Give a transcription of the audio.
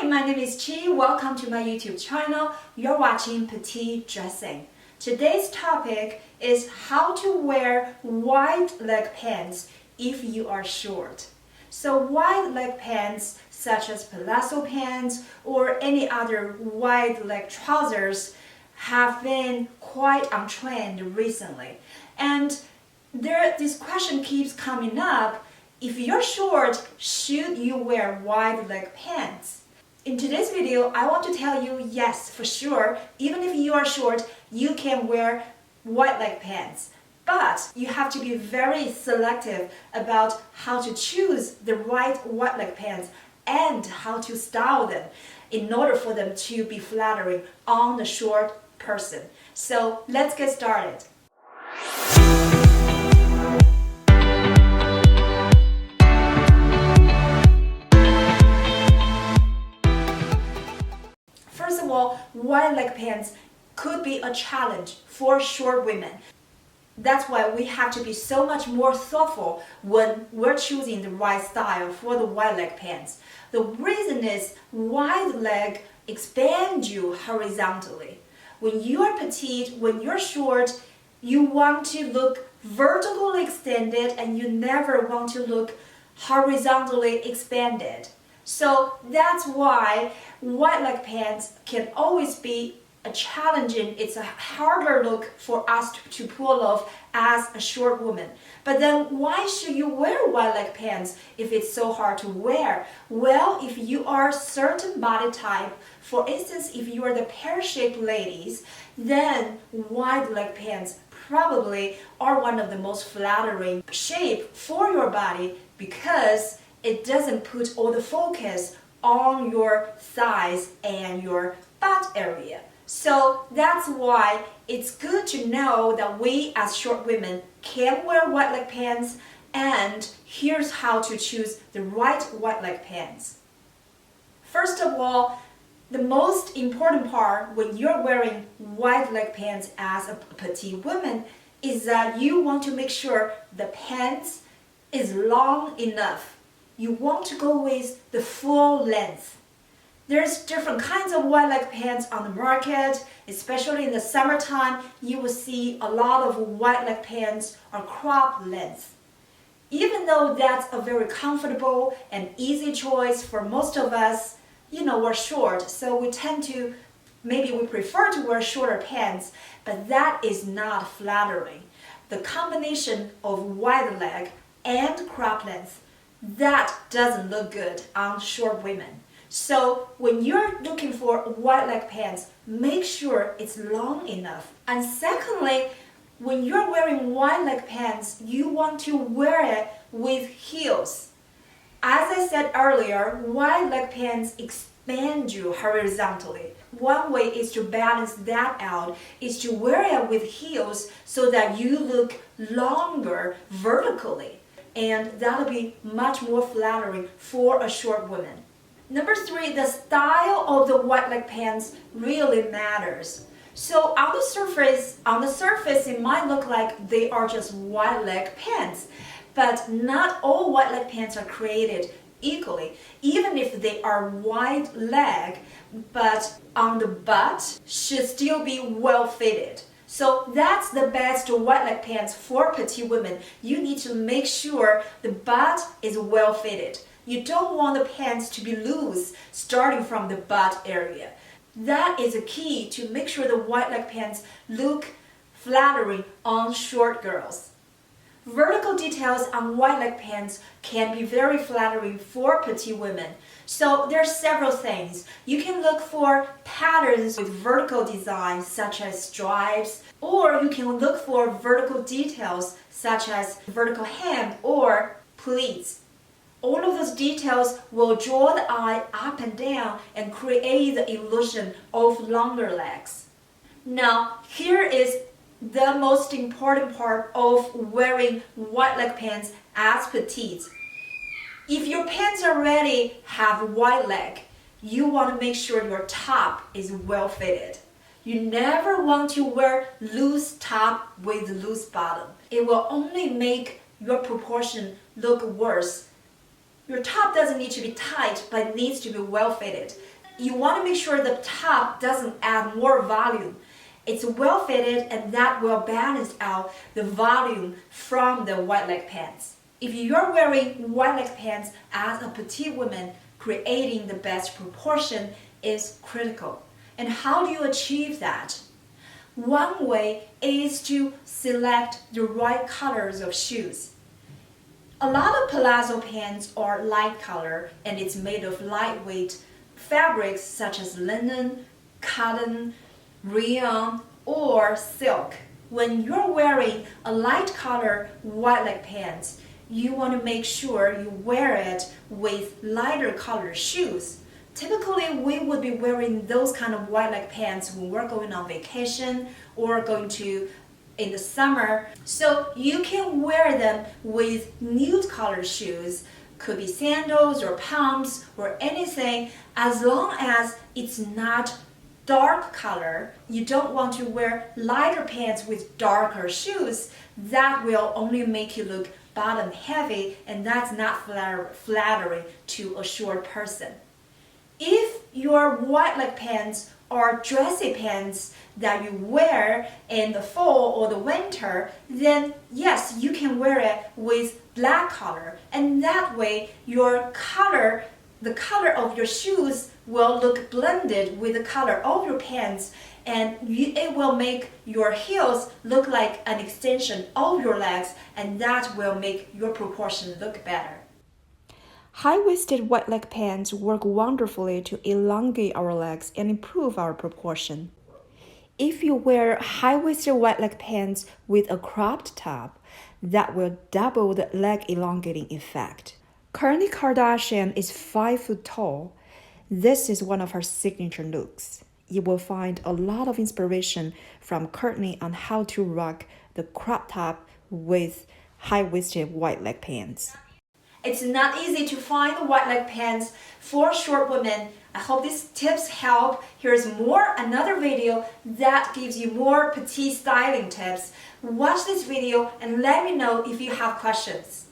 Hi, my name is Chi. Welcome to my YouTube channel. You're watching Petite Dressing. Today's topic is how to wear wide leg pants if you are short. So wide leg pants such as palazzo pants or any other wide leg trousers have been quite on trend recently. And this question keeps coming up. If you're short, should you wear wide leg pants? In today's video, I want to tell you yes, for sure, even if you are short, you can wear wide leg pants. But you have to be very selective about how to choose the right wide leg pants and how to style them in order for them to be flattering on the short person. So let's get started. First of all, wide leg pants could be a challenge for short women. That's why we have to be so much more thoughtful when we're choosing the right style for the wide leg pants. The reason is wide leg expand you horizontally. When you are petite, when you're short, you want to look vertically extended and you never want to look horizontally expanded. So that's why wide leg pants can always be a challenging, it's a harder look for us to pull off as a short woman. But then why should you wear wide leg pants if it's so hard to wear? Well, if you are a certain body type, for instance, if you are the pear-shaped ladies, then wide leg pants probably are one of the most flattering shape for your body because it doesn't put all the focus on your thighs and your butt area. So that's why it's good to know that we as short women can wear wide leg pants, and here's how to choose the right wide leg pants. First of all, the most important part when you're wearing wide leg pants as a petite woman is that you want to make sure the pants is long enough. You want to go with the full length. There's different kinds of wide leg pants on the market, especially in the summertime. You will see a lot of wide leg pants are crop length. Even though that's a very comfortable and easy choice for most of us, we're short, so we tend to, maybe we prefer to wear shorter pants, but that is not flattering. The combination of wide leg and crop length, that doesn't look good on short women. So when you're looking for wide leg pants, make sure it's long enough. And secondly, when you're wearing wide leg pants, you want to wear it with heels. As I said earlier, wide leg pants expand you horizontally. One way is to balance that out, is to wear it with heels so that you look longer vertically. And that'll be much more flattering for a short woman. Number 3, the style of the wide leg pants really matters. So on the surface, it might look like they are just wide leg pants, but not all wide leg pants are created equally. Even if they are wide leg, but on the butt should still be well fitted. So that's the best wide leg pants for petite women. You need to make sure the butt is well fitted. You don't want the pants to be loose starting from the butt area. That is a key to make sure the wide leg pants look flattering on short girls. Vertical details on wide leg pants can be very flattering for petite women. So there are several things. You can look for patterns with vertical designs such as stripes, or you can look for vertical details such as vertical hem or pleats. All of those details will draw the eye up and down and create the illusion of longer legs. Now, here is the most important part of wearing wide leg pants as petites. If your pants already have wide leg, you want to make sure your top is well fitted. You never want to wear loose top with loose bottom. It will only make your proportion look worse. Your top doesn't need to be tight, but it needs to be well fitted. You want to make sure the top doesn't add more volume. It's well fitted and that will balance out the volume from the wide leg pants. If you're wearing wide leg pants as a petite woman, creating the best proportion is critical. And how do you achieve that? One way is to select the right colors of shoes. A lot of palazzo pants are light color and it's made of lightweight fabrics such as linen, cotton, rayon, or silk. When you're wearing a light color wide leg pants, you want to make sure you wear it with lighter color shoes. Typically, we would be wearing those kind of wide leg pants when we're going on vacation or going to in the summer. So you can wear them with nude color shoes, could be sandals or pumps or anything, as long as it's not dark color. You don't want to wear lighter pants with darker shoes. That will only make you look bottom heavy, and that's not flattering to a short person. If your wide leg pants are dressy pants that you wear in the fall or the winter, then yes, you can wear it with black color, and that way your color, the color of your shoes will look blended with the color of your pants, and it will make your heels look like an extension of your legs, and that will make your proportion look better. High-waisted wide leg pants work wonderfully to elongate our legs and improve our proportion. If you wear high-waisted wide leg pants with a cropped top, that will double the leg elongating effect. Kourtney Kardashian is 5 foot tall. This is one of her signature looks. You will find a lot of inspiration from Kourtney on how to rock the crop top with high-waisted wide leg pants. It's not easy to find wide leg pants for short women. I hope these tips help. Here's another video that gives you more petite styling tips. Watch this video and let me know if you have questions.